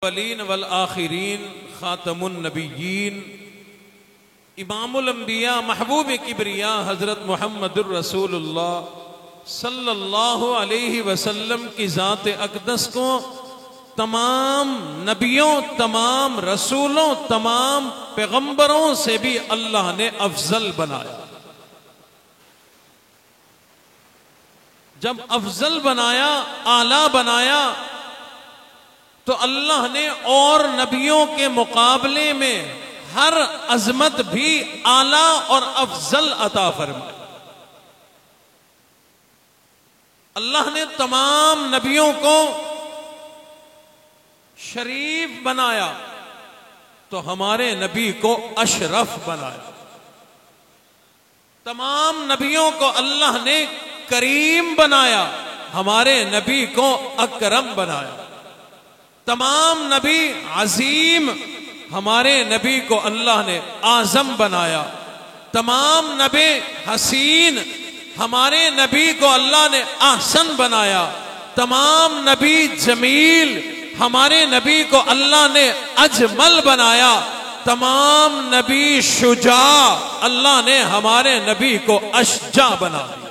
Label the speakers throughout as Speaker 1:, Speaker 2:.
Speaker 1: अव्वलीन वल आखिरीन खातमुन नबिय्यीन इमामुल अंबिया महबूब किबरिया हजरत मुहम्मदुर रसूलुल्लाह सल्लल्लाहु अलैहि वसल्लम की ज़ात अक़दस को तमाम नबियों, तमाम रसूलों, तमाम पैगंबरों से भी अल्लाह ने अफजल बनाया। जब अफजल बनाया, आला बनाया, तो अल्लाह ने और नबियों के मुकाबले में हर अजमत भी आला और अफजल अता फरमाई। अल्लाह ने तमाम नबियों को शरीफ बनाया तो हमारे नबी को अशरफ बनाया। तमाम नबियों को अल्लाह ने करीम बनाया, हमारे नबी को अकरम बनाया। तमाम नबी अजीम, हमारे नबी को अल्लाह ने आजम बनाया। तमाम नबी हसीन, हमारे नबी को अल्लाह ने ahsan बनाया। तमाम नबी जमील, हमारे नबी को अल्लाह ने अजमल बनाया। तमाम नबी शुजा, अल्लाह ने हमारे नबी को अशजा बना दिया।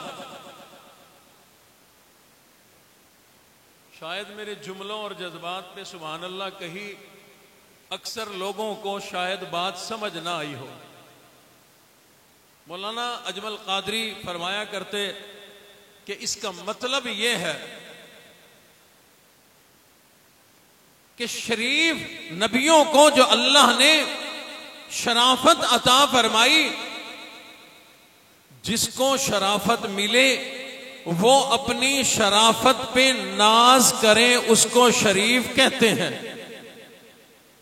Speaker 1: शायद मेरे जुमलों और जज्बात पे सुभान अल्लाह कही अक्सर लोगों को शायद बात समझ ना आई हो। मौलाना अजमल कादरी फरमाया करते कि इसका मतलब यह है कि शरीफ नबियों को जो अल्लाह ने शराफत अता फरमाई, जिसको शराफत मिले वो अपनी शराफत पे नाज करे, उसको शरीफ कहते हैं।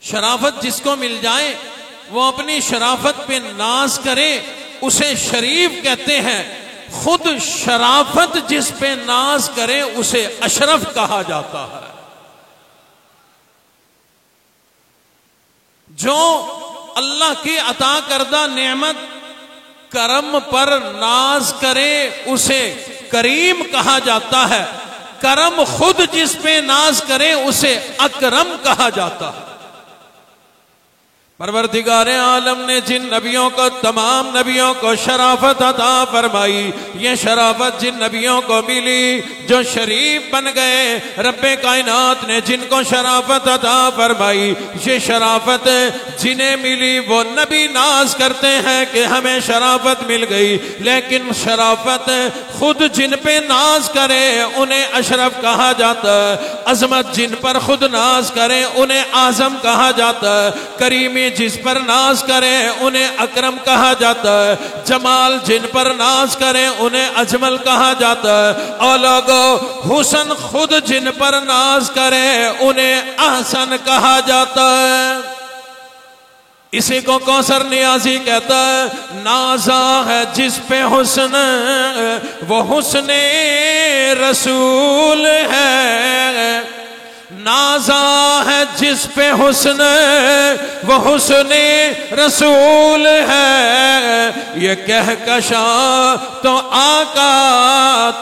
Speaker 1: शराफत जिसको मिल जाए वो अपनी शराफत पे नाज करे, उसे शरीफ कहते हैं। खुद शराफत जिस पे नाज करे उसे अशरफ कहा जाता है। जो अल्लाह की अता करदा नेमत करम पर नाज करे उसे करीम कहा जाता है। करम खुद जिस पे नाज करे उसे अकरम कहा जाता है। परवरदिगारे आलम ने जिन नबियों को, तमाम नबियों को शराफत अता फरमाई, ये शराफत जिन नबियों को मिली जो शरीफ बन गए, रब्बे कायनात ने जिनको शराफत अता फरमाई, ये शराफत जिन्हें मिली वो नबी नाज करते हैं कि हमें शराफत मिल गई। लेकिन शराफत खुद जिन पे नाज करे उन्हें अशरफ कहा जाता है। अजमत जिन पर खुद नाज करे उन्हें आजम कहा जाता है। करीमी जिस पर नाज करें उन्हें अकरम कहा जाता है। जमाल जिन पर नाज करें उन्हें अजमल कहा जाता है। और लोगों, हुस्न खुद जिन पर नाज करें उन्हें अहसन कहा जाता है। इसी को कौसर नियाजी कहता है, नाजा है जिस पे हुस्न वो हुस्ने रसूल है। नाजा है जिस पे हुस्न वो हुस्ने रसूल है। ये कहकशा तो आका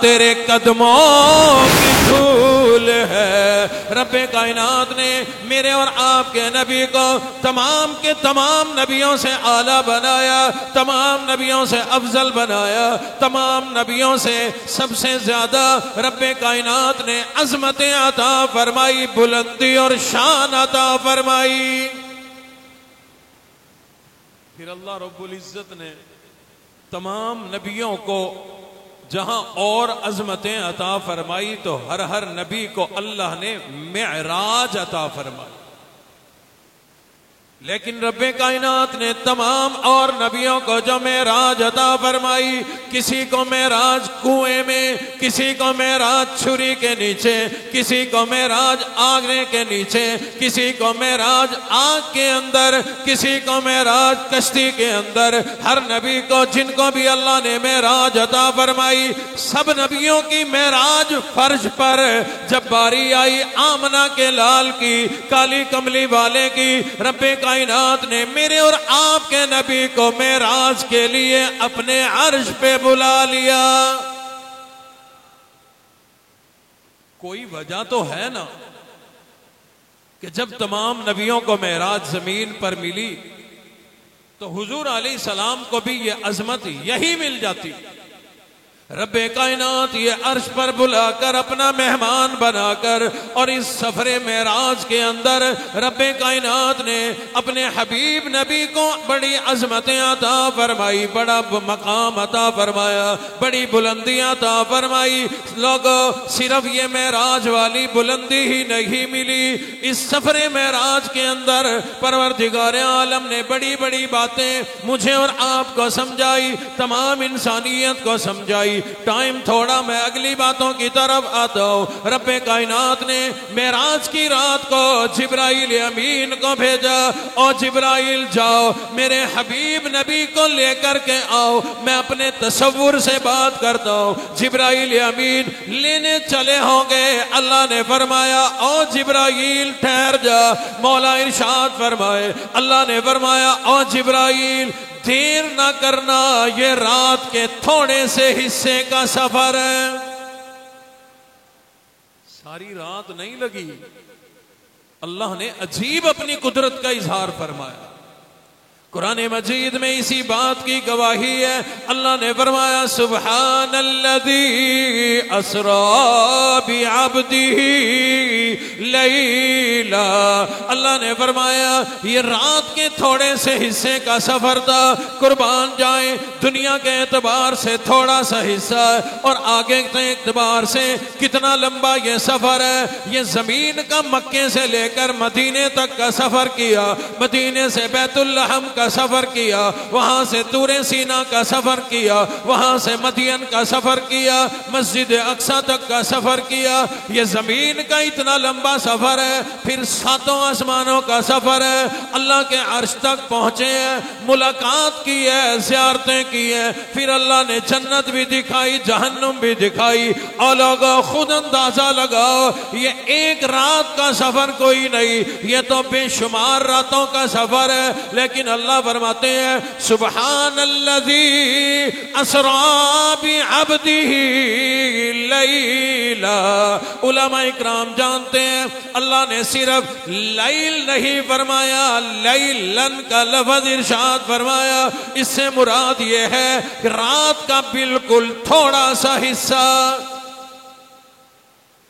Speaker 1: तेरे कदमों की धूल है। रब्बे कायनात ने मेरे और आपके नबी को तमाम के तमाम नबियों से आला बनाया, तमाम नबियों से अफजल बनाया। तमाम नबियों से सबसे ज्यादा रब्बे कायनात ने अजमतें अता फरमाई, बुलंदी और शान अता फरमाई। फिर अल्लाह रब्बुल इज्जत ने तमाम नबियों को जहां और अजमतें अता फरमाई तो हर नबी को अल्लाह ने मेराज अता फरमाई। लेकिन रब्बे कायनात ने तमाम और नबियों को जो मेराज अता फरमाई, किसी को मेराज कुएं में, किसी को मेराज छुरी के नीचे, किसी को मेराज आगने के नीचे, किसी को मेराज आग के अंदर, किसी को मेराज कश्ती के अंदर। हर नबी को जिनको भी अल्लाह ने मेराज अता फरमाई, सब नबियों की मेराज फर्ज पर जब बारी आई आमना के लाल की, काली कमली वाले की, रब्बे कायनात ने मेरे और आपके नबी को मेराज के लिए अपने अर्श पे बुला लिया। कोई वजह तो है ना। कि जब तमाम नबियों को मेराज जमीन पर मिली तो हुजूर अलैहिस्सलाम को भी ये अजमत यही मिल जाती। रब्बे कायनात ये अर्श पर बुलाकर अपना मेहमान बनाकर और इस सफरे मेराज के अंदर रब्बे कायनात ने अपने हबीब नबी को बड़ी अजमतें अता फरमाई, बड़ा मकाम अता फरमाया, बड़ी बुलंदियां अता फरमाई। लोगों, सिर्फ ये मेराज वाली बुलंदी ही नहीं मिली, इस सफरे मेराज के अंदर परवरदिगार आलम ने बड़ी बड़ी बातें मुझे और आपको समझाई, तमाम इंसानियत को समझाई। टाइम थोड़ा, मैं अगली बातों की तरफ आता हूं। रब्बे कायनात ने मेराज की रात को जिब्राइल अमीन को भेजा, और जिब्राइल जाओ मेरे हबीब नबी को लेकर के आओ, मैं अपने तसव्वुर से बात करता हूं। जिब्राइल अमीन लेने चले होंगे, अल्लाह ने फरमाया ओ जिब्राइल ठहर जा। मौला इरशाद फरमाए, अल्लाह ने फरमाया ओ जिब्राइल देर ना करना, ये रात के थोड़े से हिस्से का सफर है, सारी रात नहीं लगी। अल्लाह ने अजीब अपनी कुदरत का इजहार फरमाया। कुरान मजीद में इसी बात की गवाही है। अल्लाह ने फरमाया सुब्हानल्लज़ी अस्रा बिअब्दिही लैला। अल्लाह ने फरमाया ये रात के थोड़े से हिस्से का सफर था, कुर्बान जाए दुनिया के एतबार से थोड़ा सा हिस्सा और आगे के एतबार से कितना लंबा ये सफर है। ये जमीन का मक्के से लेकर मदीने तक का सफर किया, मदीने से बैतुल्लहम का सफर किया, वहां से तूरे सीना का सफर किया, वहां से मदियन का सफर किया, मस्जिद अक्सा तक का सफर किया। ये जमीन का इतना लंबा सफर है, फिर सातों आसमानों का सफर है, अल्लाह के अर्श तक पहुंचे हैं, मुलाकात की है, ज़ियारतें की है, फिर अल्लाह ने जन्नत भी दिखाई, जहन्नुम भी दिखाई। और लोगों खुद अंदाजा लगाओ, ये एक रात का सफर कोई नहीं, ये तो बेशुमार रातों का सफर है। लेकिन अल्लाह फरमाते हैं सुब्हानल्लज़ी अस्रा बिअब्दिही लैला। उलमा इकराम जानते हैं अल्लाह ने सिर्फ लैल नहीं फरमाया, लैलन का लफ्ज़ इरशाद फरमाया। इससे मुराद ये है कि रात का बिल्कुल थोड़ा सा हिस्सा।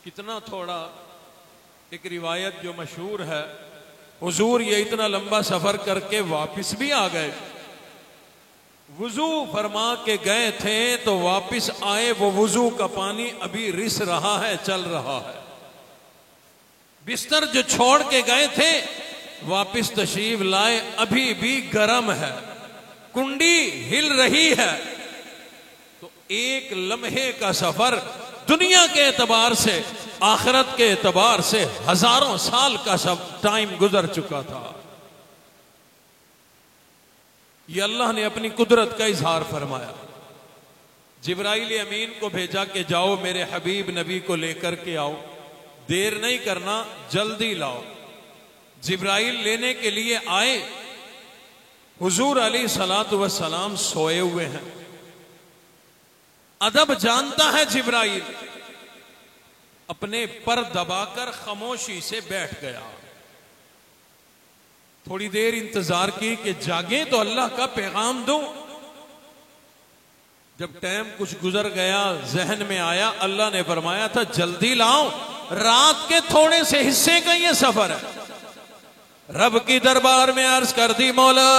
Speaker 1: कितना थोड़ा? एक रिवायत जो मशहूर है, हुजूर ये इतना लंबा सफर करके वापस भी आ गए, वुजू फरमा के गए थे तो वापस आए, वो वुजू का पानी अभी रिस रहा है, चल रहा है। बिस्तर जो छोड़ के गए थे वापस तशरीफ लाए, अभी भी गर्म है, कुंडी हिल रही है। तो एक लम्हे का सफर दुनिया के एतबार से, आखिरत के एतबार से हजारों साल का सब टाइम गुजर चुका था। ये अल्लाह ने अपनी कुदरत का इजहार फरमाया। जिब्राइल अमीन को भेजा कि जाओ मेरे हबीब नबी को लेकर के आओ, देर नहीं करना, जल्दी लाओ। जिब्राइल लेने के लिए आए, हुजूर अलैहिस्सलातु वस्सलाम सोए हुए हैं। अदब जानता है जिब्राइल, अपने पर दबाकर खामोशी से बैठ गया। थोड़ी देर इंतजार की कि जागे तो अल्लाह का पैगाम दूं। जब टाइम कुछ गुजर गया, जहन में आया, अल्लाह ने फरमाया था जल्दी लाओ, रात के थोड़े से हिस्से का ये सफर है। रब की दरबार में अर्ज कर दी, मौला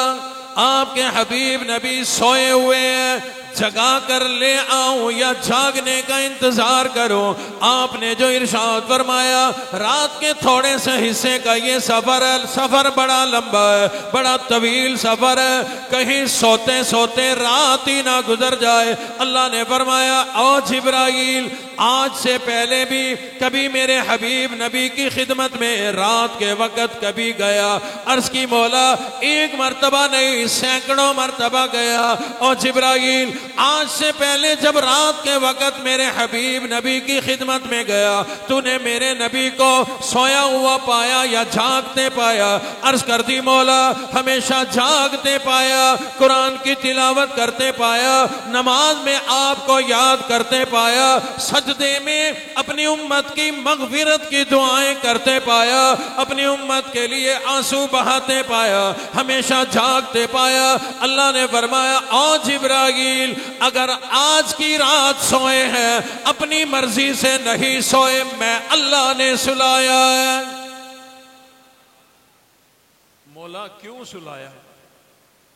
Speaker 1: आपके हबीब नबी सोए हुए हैं, जगा कर ले आऊं या जागने का इंतजार करो। आपने जो इरशाद फरमाया, रात के थोड़े से हिस्से का ये सफर है, सफर बड़ा लंबा है, बड़ा तवील सफर है, कहीं सोते सोते रात ही ना गुजर जाए। अल्लाह ने फरमाया ओ जिब्राइल, आज से पहले भी कभी मेरे हबीब नबी की खिदमत में रात के वक्त कभी गया? अर्ज की मौला एक मर्तबा नहीं, सैकड़ों मर्तबा गया। और जिब्राइल आज से पहले जब रात के वक्त मेरे हबीब नबी की खिदमत में गया, तूने मेरे नबी को सोया हुआ पाया या जागते पाया? अर्ज कर दी मौला, हमेशा जागते पाया, कुरान की तिलावत करते पाया, नमाज में आपको याद करते पाया, सजदे में अपनी उम्मत की मगफिरत की दुआएं करते पाया, अपनी उम्मत के लिए आंसू बहाते पाया, हमेशा जागते पाया। अल्लाह ने फरमाया, ओ जिब्राईल, अगर आज की रात सोए हैं, अपनी मर्जी से नहीं सोए, मैं अल्लाह ने सुलाया है। मौला क्यों सुलाया?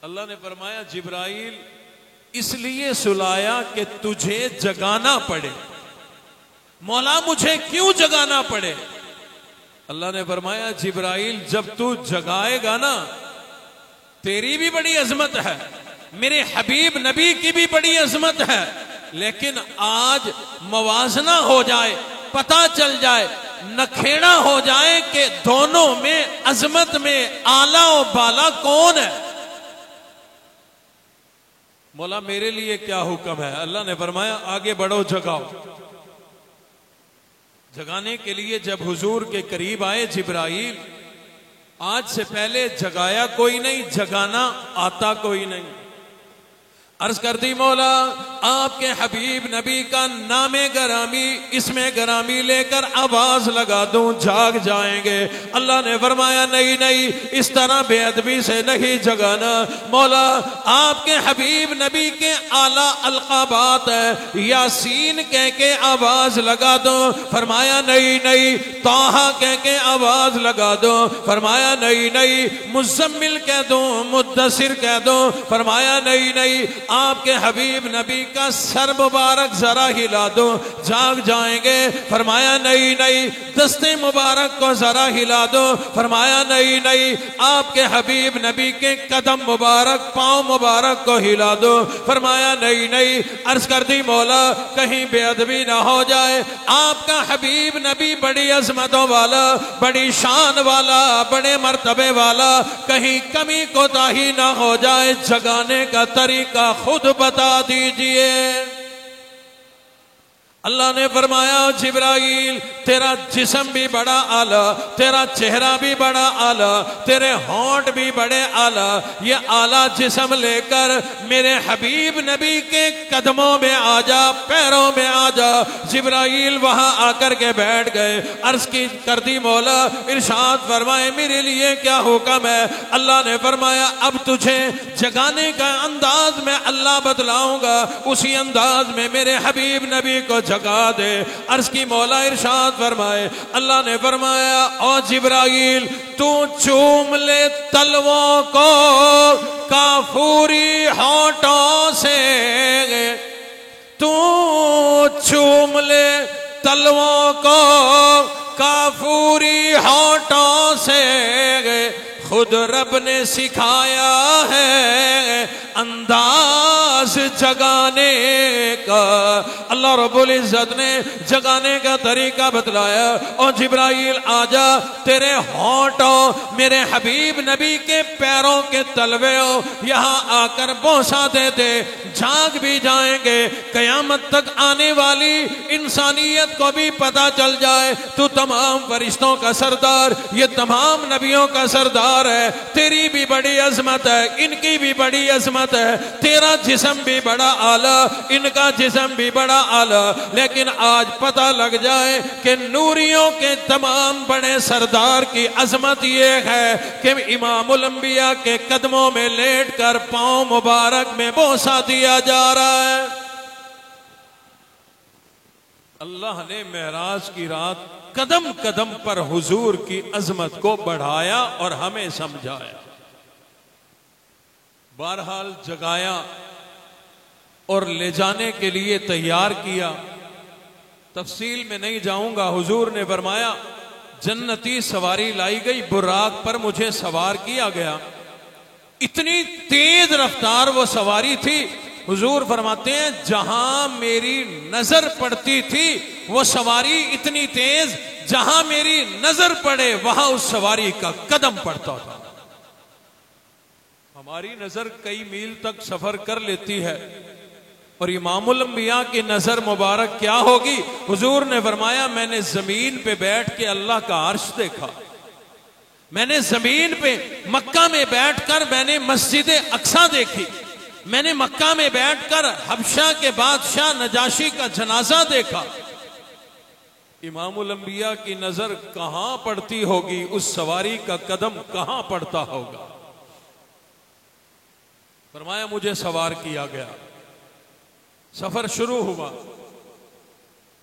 Speaker 1: अल्लाह ने फरमाया, जिब्राईल इसलिए सुलाया कि तुझे जगाना पड़े। मौला मुझे क्यों जगाना पड़े? अल्लाह ने फरमाया, जिब्राईल जब तू जगाएगा ना, तेरी भी बड़ी अजमत है, मेरे हबीब नबी की भी बड़ी अजमत है, लेकिन आज मवाजना हो जाए, पता चल जाए, नखेड़ा हो जाए कि दोनों में अजमत में आला और बाला कौन है। मौला मेरे लिए क्या हुक्म है? अल्लाह ने फरमाया, आगे बढ़ो, जगाओ। जगाने के लिए जब हुजूर के करीब आए जिब्राईल, आज से पहले जगाया कोई नहीं, जगाना आता कोई नहीं। अर्ज कर दी, मौला आपके हबीब नबी का नामे गरामी, इसमें गरामी लेकर आवाज लगा दूं, जाग जाएंगे। अल्लाह ने फरमाया, नहीं नहीं, इस तरह बेअदबी से नहीं जगाना। मौला आपके हबीब नबी के आला अलकाबात है, यासीन कह के आवाज लगा दो। फरमाया, नहीं नहीं, ताहा कह के आवाज लगा दो। फरमाया, नहीं नहीं, मुज़म्मिल कह दो, मुद्दसिर कह दो। फरमाया, नहीं नहीं, आपके हबीब नबी का सर मुबारक जरा हिला दो, जाग जाएंगे। फरमाया, नहीं नहीं, दस्ते मुबारक को जरा हिला दो। फरमाया, नहीं नहीं, आपके हबीब नबी के कदम मुबारक, पांव मुबारक को हिला दो। फरमाया, नहीं नहीं। अर्ज कर दी, मौला कहीं बेअदबी ना हो जाए, आपका हबीब नबी बड़ी अजमतों वाला, बड़ी शान वाला, बड़े मर्तबे वाला, कहीं कमी कोताही ना हो जाए, जगाने का तरीका खुद बता दीजिए। अल्लाह ने फरमाया, जिब्राईल तेरा जिस्म भी बड़ा आला, तेरा चेहरा भी बड़ा आला, तेरे होंठ भी बड़े आला, ये आला जिस्म लेकर मेरे हबीब नबी के कदमों में आ जा, पैरों में आ जा। जिब्राईल वहां आकर के बैठ गए। अर्ज की कर दी, मौला इरशाद फरमाए, मेरे लिए क्या हुक्म है? अल्लाह ने फरमाया, अब तुझे जगाने का अंदाज मैं अल्लाह बतलाऊंगा, उसी अंदाज में मेरे हबीब नबी को जगा दे। अर्ज की, मौला इरशाद फरमाए, अल्लाह ने फरमाया, ओ जिब्राईल तू चूम ले तलवों को काफूरी होठों से, तू चूम ले तलवों को काफूरी होठों से, खुद रब ने सिखाया है अंदाज जगाने का। अल्लाह रब्बुल इज्जत ने जगाने का तरीका बतलाया। और जिब्राईल आजा, तेरे होंठों मेरे हबीब नबी के पैरों के तलवे यहाँ आकर बोसा दे दे, जाग भी जाएंगे। कयामत तक आने वाली इंसानियत को भी पता चल जाए तू तमाम फरिश्तों का सरदार, ये तमाम नबियों का सरदार है। तेरी भी बड़ी अजमत है, इनकी भी बड़ी अजमत है। तेरा जिस्म भी बड़ा आला, इनका जिस्म भी बड़ा आला। लेकिन आज पता लग जाए कि नूरियों के तमाम बड़े सरदार की अजमत ये है कि इमामुल अंबिया के कदमों में लेट कर पांव मुबारक में बोसा दिया जा रहा है। अल्लाह ने मेराज की रात कदम कदम पर हुजूर की अजमत को बढ़ाया और हमें समझाया। बहरहाल जगाया और ले जाने के लिए तैयार किया। तफसील में नहीं जाऊंगा। हुजूर ने फरमाया, जन्नती सवारी लाई गई, बुराक पर मुझे सवार किया गया। इतनी तेज रफ्तार वो सवारी थी। हुजूर फरमाते हैं, जहां मेरी नजर पड़ती थी वो सवारी इतनी तेज, जहां मेरी नजर पड़े वहां उस सवारी का कदम पड़ता था। हमारी नजर कई मील तक सफर कर लेती है, और इमामुल अंबिया की नजर मुबारक क्या होगी? हुजूर ने फरमाया मैंने जमीन पे बैठ के अल्लाह का अर्श देखा, मैंने जमीन पे मक्का में बैठकर मैंने मस्जिद अक्सा देखी, मैंने मक्का में बैठकर हबशा के बादशाह नजाशी का जनाजा देखा। इमामुल अंबिया की नजर कहां पड़ती होगी, उस सवारी का कदम कहां पड़ता होगा। फरमाया मुझे सवार किया गया, सफर शुरू हुआ।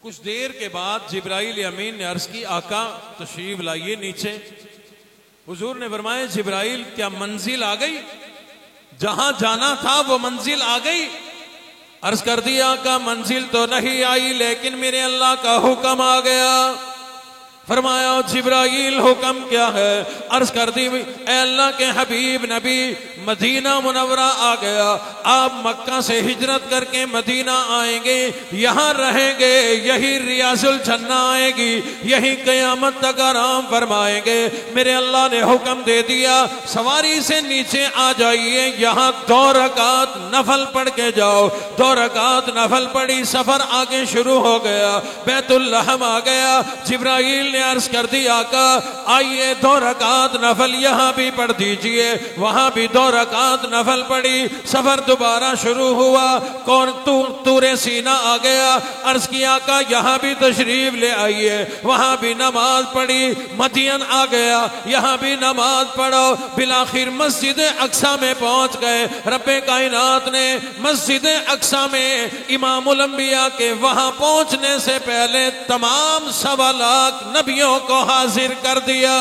Speaker 1: कुछ देर के बाद जिब्राइल अमीन ने अर्ज की आका तशरीफ लाइए नीचे। हुजूर ने फरमाया जिब्राइल क्या मंजिल आ गई? जहां जाना था वो मंजिल आ गई? अर्ज कर दिया का मंजिल तो नहीं आई, लेकिन मेरे अल्लाह का हुक्म आ गया। फरमाया जिब्राइल हुक्म क्या है? अर्ज कर दी ए अल्लाह के हबीब नबी मदीना मुनव्वरा आ गया, आप मक्का से हिजरत करके मदीना आएंगे, यहां रहेंगे, यही रियाजुल जन्ना आएगी, यही कयामत तक आराम फरमाएंगे। मेरे अल्लाह ने हुक्म दे दिया सवारी से नीचे आ जाइए, यहां 2 रकात नफल पढ़ के जाओ। 2 रकात नफल पढ़ी, सफर आगे शुरू हो गया। बैतुल रहम आ गया। जिब्राइल ने अर्ज कर दिया आका आइए 2 रकात नफल यहां भी पढ़ दीजिए। वहां भी 2 रकात नफल पढ़ी, सफर दोबारा शुरू हुआ। कौन तूरे सीना आ गया, अर्ज किया का यहां भी तशरीफ ले आइए, वहां भी नमाज पढ़ी। मदियन आ गया, यहां भी नमाज पढ़ो। बिलाखिर मस्जिद अक्सा में पहुंच गए। रब्बे कायनात ने मस्जिद अक्सा में इमामुल अंबिया के वहां पहुंचने से पहले तमाम 1.25 लाख नबियों को हाजिर कर दिया।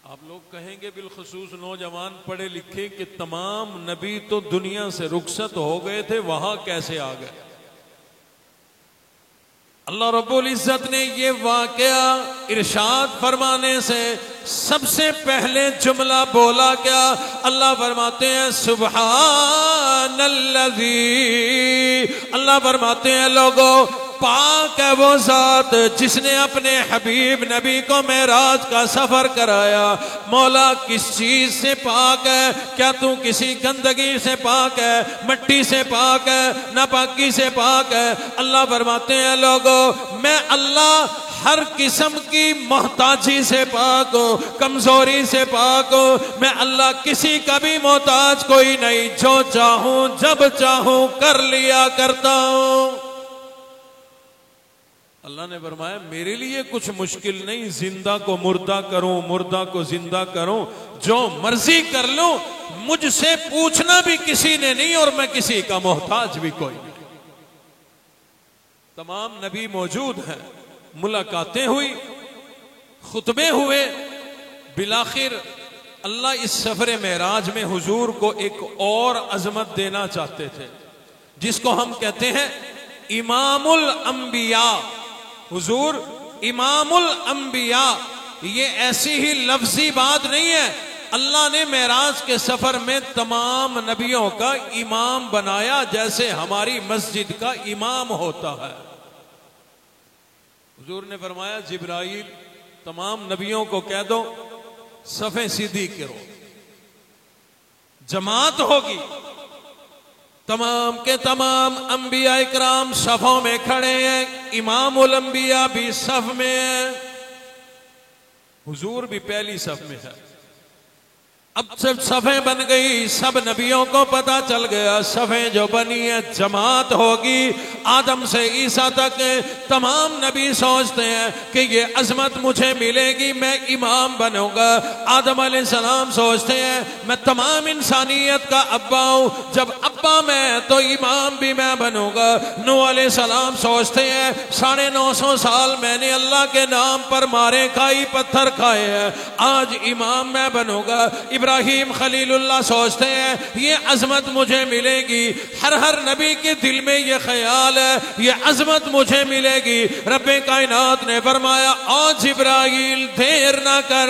Speaker 1: आप लोग कहेंगे बिलखसूस नौजवान पढ़े लिखे कि तमाम नबी तो दुनिया से रुखसत हो गए थे, वहां कैसे आ गए? अल्लाह रब्बुल इज्जत ने ये वाकया इरशाद फरमाने से सबसे पहले जुमला बोला क्या? अल्लाह फरमाते हैं सुब्हानल्लज़ी। अल्लाह फरमाते हैं लोगों पाक है वो जात जिसने अपने हबीब नबी को मेराज का सफर कराया। मौला किस चीज से पाक है? क्या तू किसी गंदगी से पाक है, मिट्टी से पाक है, नापाकी से पाक है? अल्लाह फरमाते हैं लोगों मैं अल्लाह हर किस्म की मोहताजी से पाक हूं, कमजोरी से पाक हूं। मैं अल्लाह किसी का भी मोहताज कोई नहीं, जो चाहूं जब चाहूं कर लिया करता हूं। अल्लाह ने फरमाया मेरे लिए कुछ मुश्किल नहीं, जिंदा को मुर्दा करूं, मुर्दा को जिंदा करूं, जो मर्जी कर लूं, मुझसे पूछना भी किसी ने नहीं और मैं किसी का मोहताज भी कोई नहीं। तमाम नबी मौजूद हैं, मुलाकातें हुई, खुतबे हुए। बिलाखिर अल्लाह इस सफर मेराज में हुजूर को एक और अजमत देना चाहते थे, जिसको हम कहते हैं इमामुल अंबिया। हुजूर इमामुल अंबिया, ये ऐसी ही लफ्जी बात नहीं है। अल्लाह ने मेराज के सफर में तमाम नबियों का इमाम बनाया, जैसे हमारी मस्जिद का इमाम होता है। हुजूर ने फरमाया जिब्राइल तमाम नबियों को कह दो सफे सीधी करो, जमात होगी। तमाम के तमाम अंबिया इकराम सफों में खड़े हैं, इमामुल अंबिया भी सफ में है, हुजूर भी पहली सफ में है। अब सब सफ़ें बन गई, सब नबियों को पता चल गया सफ़ें जो बनी है जमात होगी। आदम से ईसा तक तमाम नबी सोचते हैं कि ये अजमत मुझे मिलेगी, मैं इमाम बनूंगा। आदम अलैहिस्सलाम सोचते हैं मैं तमाम इंसानियत का अब्बा हूं, जब अब्बा मैं तो इमाम भी मैं बनूंगा। नूह अलैहिस्सलाम सोचते हैं 950 साल मैंने अल्लाह के नाम पर मारे खाई, पत्थर खाए हैं, आज इमाम मैं बनूंगा। इब्राहिम खलीलुल्लाह सोचते हैं ये अजमत मुझे मिलेगी। हर नबी के दिल में ये ख्याल है ये अजमत मुझे मिलेगी। रब्बे कायनात ने फरमाया ओ जिब्राइल देर ना कर,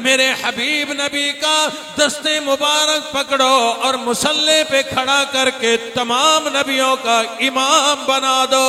Speaker 1: मेरे हबीब नबी का दस्ते मुबारक पकड़ो और मुसल्ले पे खड़ा करके तमाम नबियों का इमाम बना दो।